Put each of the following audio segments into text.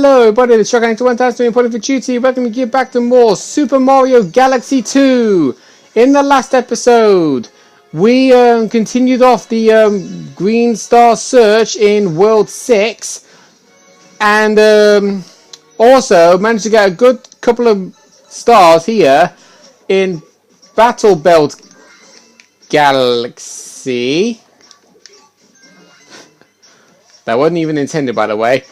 Hello everybody, it's Shotgun 1000 reporting for duty. Welcome you back to more Super Mario Galaxy 2. In the last episode, we continued off the Green Star search in World 6. And also managed to get a good couple of stars here in Battle Belt Galaxy. That wasn't even intended, by the way.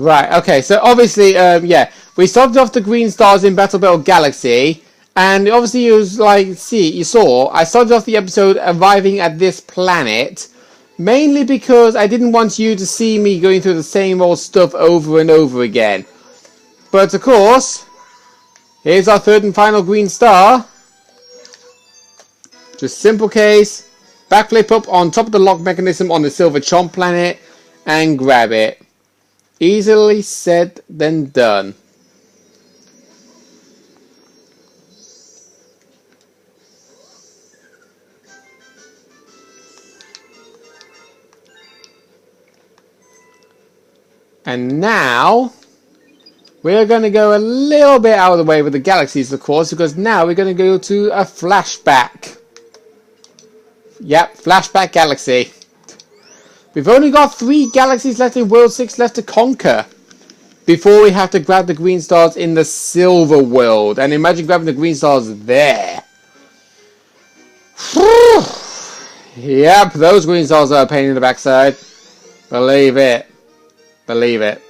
Right, okay, so obviously, yeah, we started off the green stars in Battle Belt Galaxy, and obviously you was like, you saw, I started off the episode arriving at this planet, mainly because I didn't want you to see me going through the same old stuff over and over again. But of course, here's our third and final green star. Just simple case, backflip up on top of the lock mechanism on the Silver Chomp planet, and grab it. Easily said than done. And now we're going to go a little bit out of the way with the galaxies, of course, because now we're going to go to a flashback. Yep, flashback galaxy. We've only got 3 galaxies left in World 6 left to conquer before we have to grab the green stars in the Silver World. And imagine grabbing the green stars there. Yep, those green stars are a pain in the backside. Believe it. Believe it.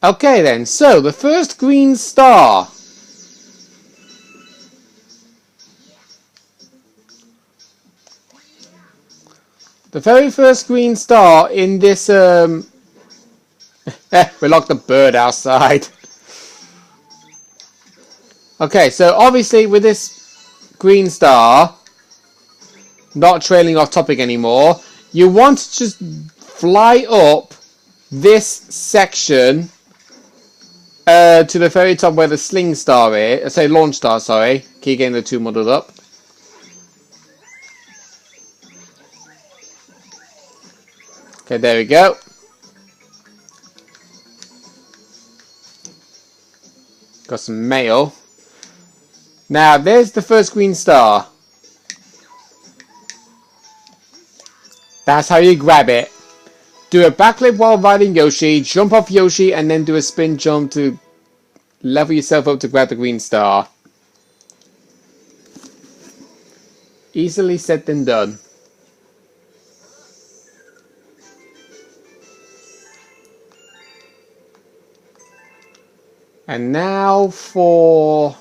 Okay then, so the first green star. The very first green star in this, we locked the bird outside. Okay, so obviously with this green star, not trailing off topic anymore, you want to just fly up this section to the very top where the sling star is, launch star, sorry. Keep getting the two muddled up. Okay, there we go. Got some mail. Now, there's the first green star. That's how you grab it. Do a backflip while riding Yoshi, jump off Yoshi, and then do a spin jump to level yourself up to grab the green star. Easily said than done. And now for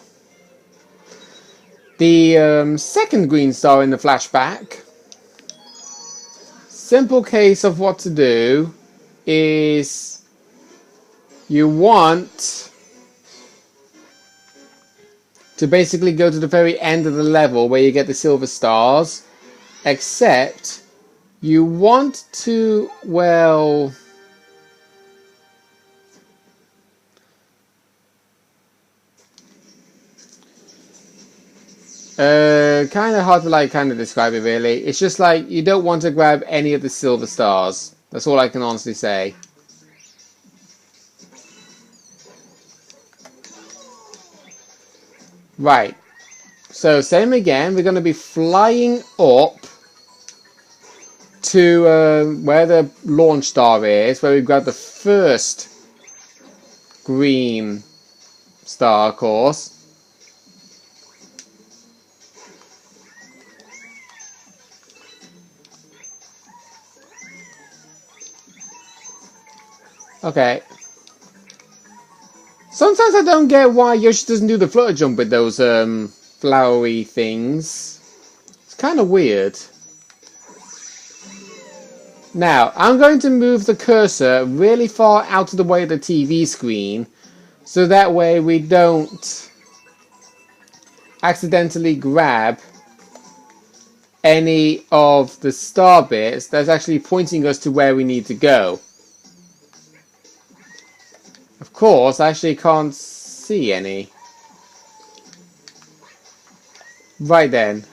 the second green star in the flashback. Simple case of what to do is you want to basically go to the very end of the level where you get the silver stars, except you want to, well, kind of hard to describe it really. It's just like you don't want to grab any of the silver stars. That's all I can honestly say. Right. So same again. We're going to be flying up to where the launch star is, where we grab the first green star, of course. Okay. Sometimes I don't get why Yoshi doesn't do the flutter jump with those flowery things. It's kind of weird. Now, I'm going to move the cursor really far out of the way of the TV screen, so that way we don't accidentally grab any of the star bits that's actually pointing us to where we need to go. Of course, I actually can't see any. Right then.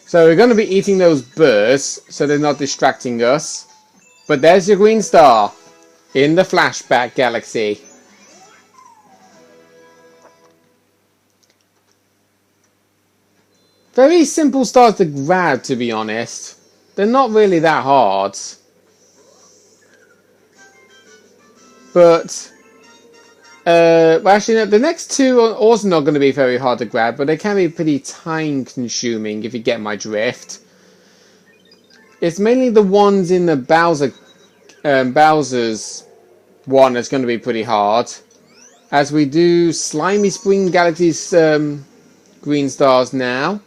So we're going to be eating those birds so they're not distracting us. But there's your green star in the flashback galaxy. Very simple stars to grab, to be honest. They're not really that hard. But, well, actually, no, the next two are also not going to be very hard to grab, but they can be pretty time consuming if you get my drift. It's mainly the ones in the Bowser's one that's going to be pretty hard. As we do Slimy Spring Galaxy's green stars now.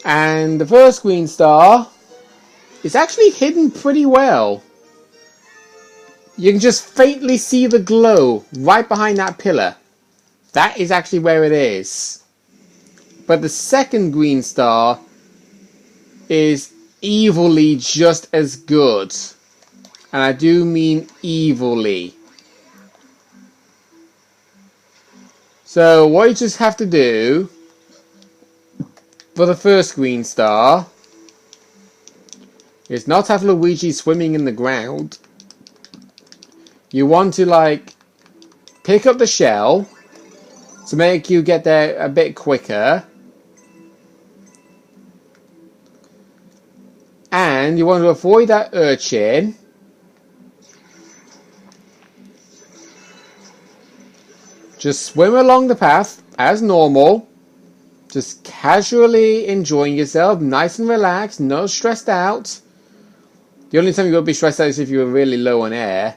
And the first green star is actually hidden pretty well. You can just faintly see the glow right behind that pillar. That is actually where it is. But the second green star is evilly just as good. And I do mean evilly. So what you just have to do for the first green star is not have Luigi swimming in the ground. You want to like pick up the shell to make you get there a bit quicker. And you want to avoid that urchin. Just swim along the path as normal. Just casually enjoying yourself, nice and relaxed, not stressed out. The only time you're going to be stressed out is if you're really low on air.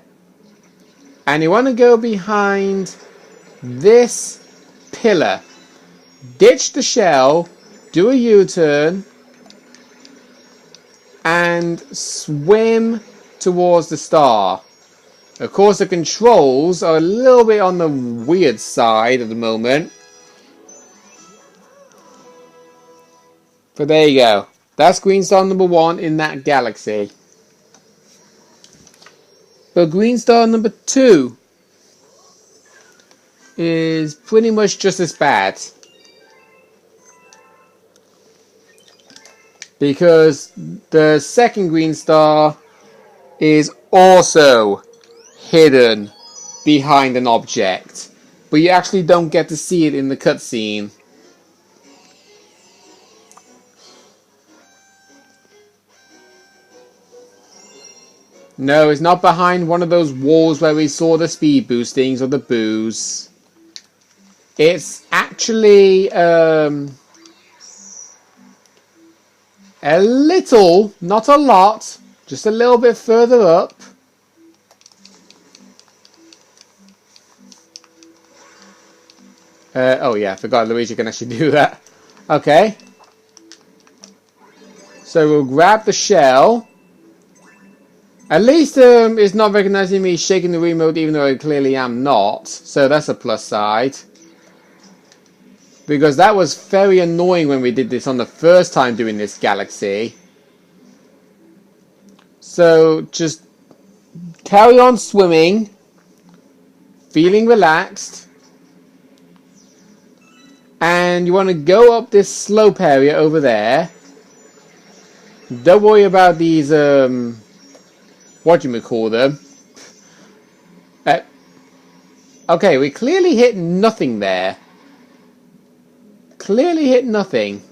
And you want to go behind this pillar. Ditch the shell, do a U-turn, and swim towards the star. Of course, the controls are a little bit on the weird side at the moment. But there you go. That's green star number 1 in that galaxy. But green star number 2 is pretty much just as bad. Because the second green star is also hidden behind an object. But you actually don't get to see it in the cutscene. No, it's not behind one of those walls where we saw the speed boostings or the booze. It's actually a little, not a lot, just a little bit further up. Oh yeah, I forgot Luigi can actually do that. Okay. So we'll grab the shell. At least it's not recognizing me shaking the remote even though I clearly am not. So that's a plus side. Because that was very annoying when we did this on the first time doing this galaxy. So just carry on swimming. Feeling relaxed. And you want to go up this slope area over there. Don't worry about these, what do you call them? Okay, we clearly hit nothing there. Clearly hit nothing.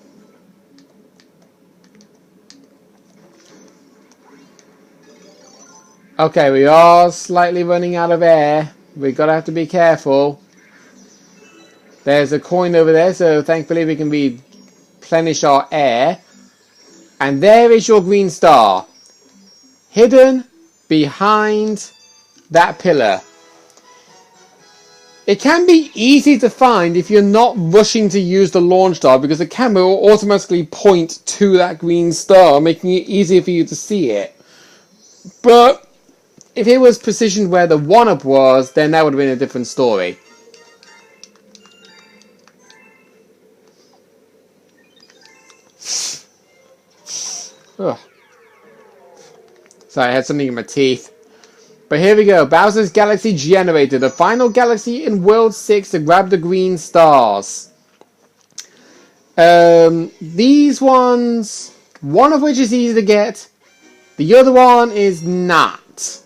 Okay, we are slightly running out of air. We're gonna have to be careful. There's a coin over there, so thankfully we can replenish our air. And there is your green star. Hidden behind that pillar. It can be easy to find if you're not rushing to use the launch star because the camera will automatically point to that green star, making it easier for you to see it. But if it was positioned where the 1-up was, then that would have been a different story. Ugh. Sorry, I had something in my teeth. But here we go. Bowser's Galaxy generated. The final galaxy in World 6 to grab the green stars. These ones, one of which is easy to get. The other one is not.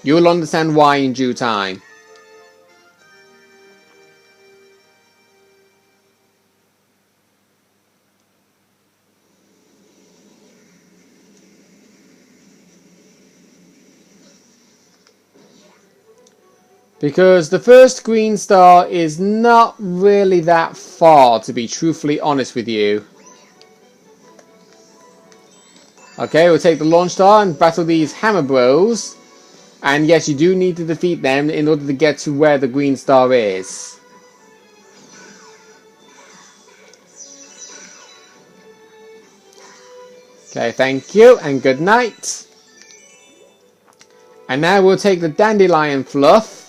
You'll understand why in due time. Because the first green star is not really that far, to be truthfully honest with you. Okay, we'll take the launch star and battle these hammer bros. And yes, you do need to defeat them in order to get to where the green star is. Okay, thank you and good night. And now we'll take the dandelion fluff.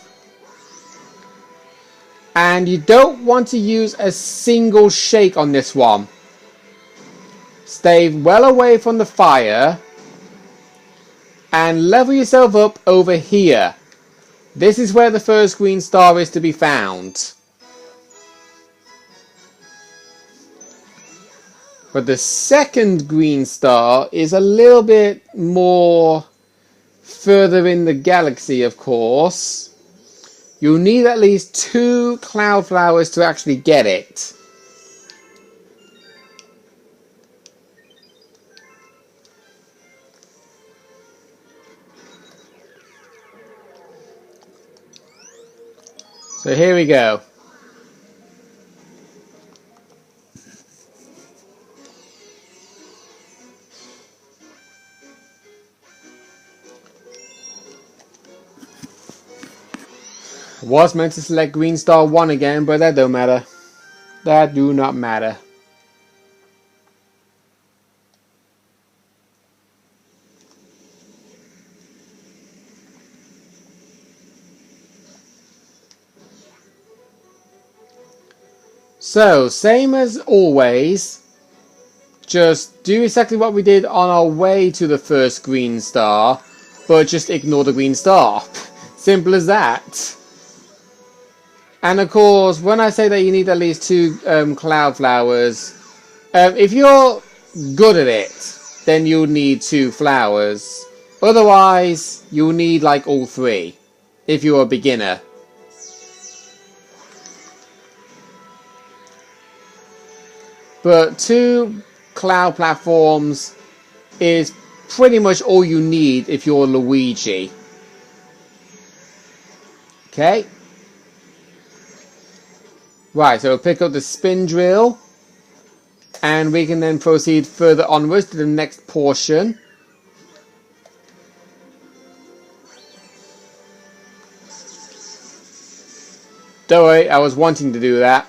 And you don't want to use a single shake on this one. Stay well away from the fire. And level yourself up over here. This is where the first green star is to be found. But the second green star is a little bit more further in the galaxy, of course. You'll need at least 2 cloud flowers to actually get it. So here we go. Was meant to select green star 1 again, but that don't matter. That do not matter. So, same as always, just do exactly what we did on our way to the first green star, but just ignore the green star. Simple as that. And of course, when I say that you need at least 2 cloud flowers, if you're good at it, then you'll need 2 flowers. Otherwise, you'll need like all 3, if you're a beginner. But 2 cloud platforms is pretty much all you need if you're Luigi. Okay. Right, so we'll pick up the spin drill. And we can then proceed further onwards to the next portion. Don't worry, I was wanting to do that.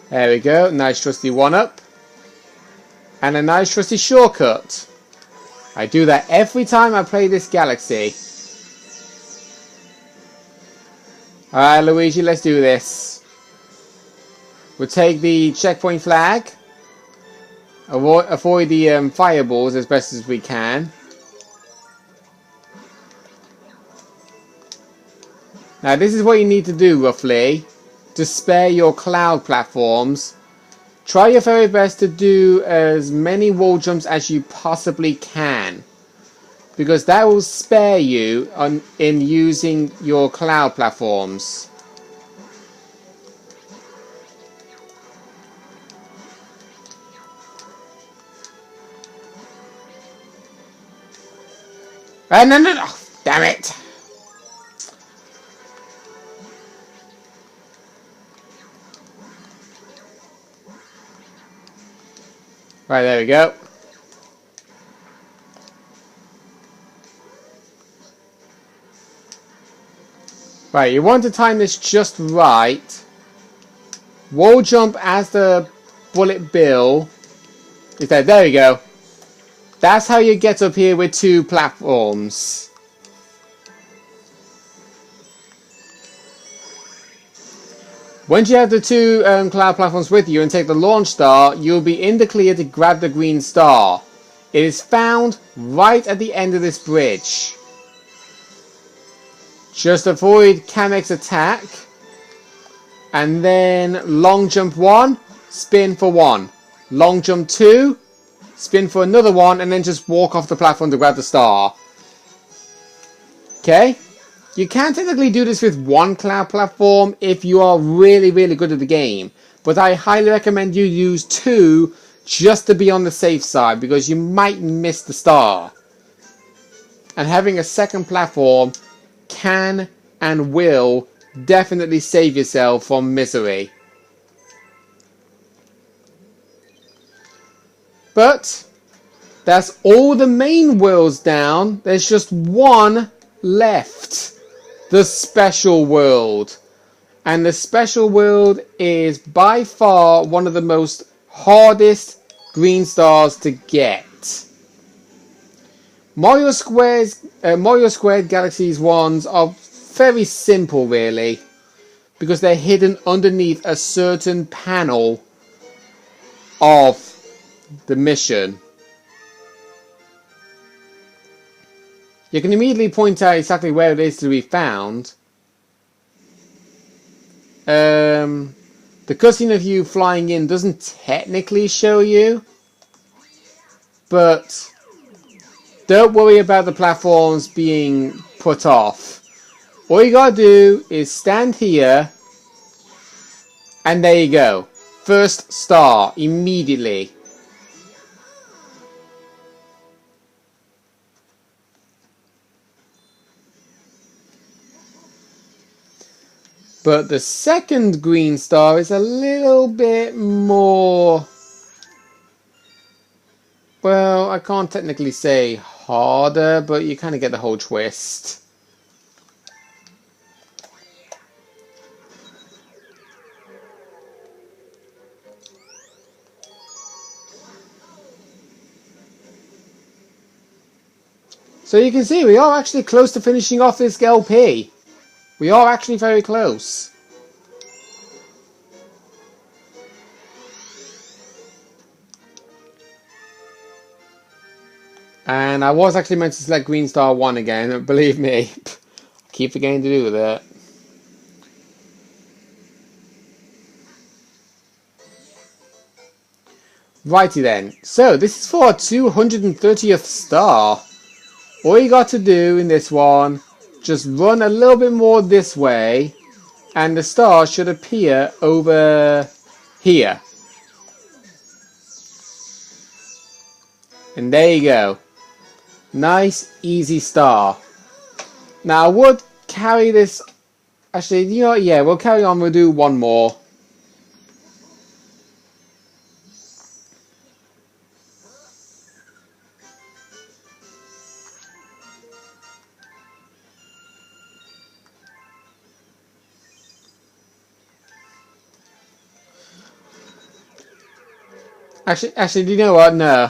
There we go, nice trusty 1-up. And a nice trusty shortcut. I do that every time I play this galaxy. Alright Luigi, let's do this. We'll take the checkpoint flag. Avoid the fireballs as best as we can. Now this is what you need to do roughly to spare your cloud platforms. Try your very best to do as many wall jumps as you possibly can, because that will spare you in using your cloud platforms. No, oh, damn it! Right, there we go. Right, you want to time this just right. Wall jump as the bullet bill is there. There we go. That's how you get up here with 2 platforms. Once you have the two cloud platforms with you and take the launch star, you'll be in the clear to grab the green star. It is found right at the end of this bridge. Just avoid Kamek's attack. And then long jump 1, spin for 1. Long jump 2, spin for another 1, and then just walk off the platform to grab the star. Okay? You can technically do this with one cloud platform if you are really, really good at the game. But I highly recommend you use 2 just to be on the safe side, because you might miss the star. And having a second platform can and will definitely save yourself from misery. But that's all the main worlds down. There's just one left. The special world. And the special world is by far one of the most hardest green stars to get. Mario Squared Galaxies ones are very simple, really, because they're hidden underneath a certain panel of the mission. You can immediately point out exactly where it is to be found. The cutscene of you flying in doesn't technically show you, but don't worry about the platforms being put off. All you gotta do is stand here, and there you go. First star, immediately. But the second green star is a little bit more... well, I can't technically say harder, but you kind of get the whole twist. So you can see we are actually close to finishing off this LP. We are actually very close. And I was actually meant to select Green Star 1 again, believe me. I keep forgetting to do that. Righty then. So this is for our 230th star. All you got to do in this one, just run a little bit more this way, and the star should appear over here. And there you go. Nice, easy star. Now I would carry this... actually, you know what? Yeah, we'll carry on. We'll do one more. Actually, do you know what? No.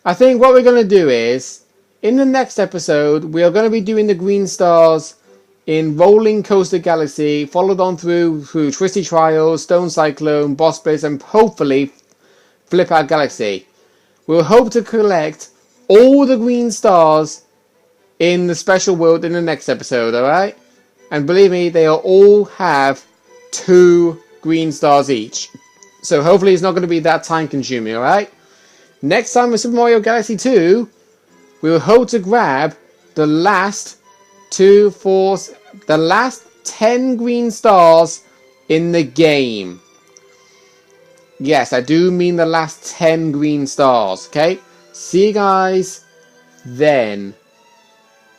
I think what we're going to do is, in the next episode, we are going to be doing the green stars in Rolling Coaster Galaxy, followed on through Twisty Trials, Stone Cyclone, Boss Blaze, and hopefully Flip Out Galaxy. We'll hope to collect all the green stars in the special world in the next episode, alright? And believe me, they all have 2 green stars each. So hopefully it's not going to be that time consuming, alright? Next time with Super Mario Galaxy 2, we will hope to grab the last 10 green stars in the game. Yes, I do mean the last 10 green stars, okay? See you guys then.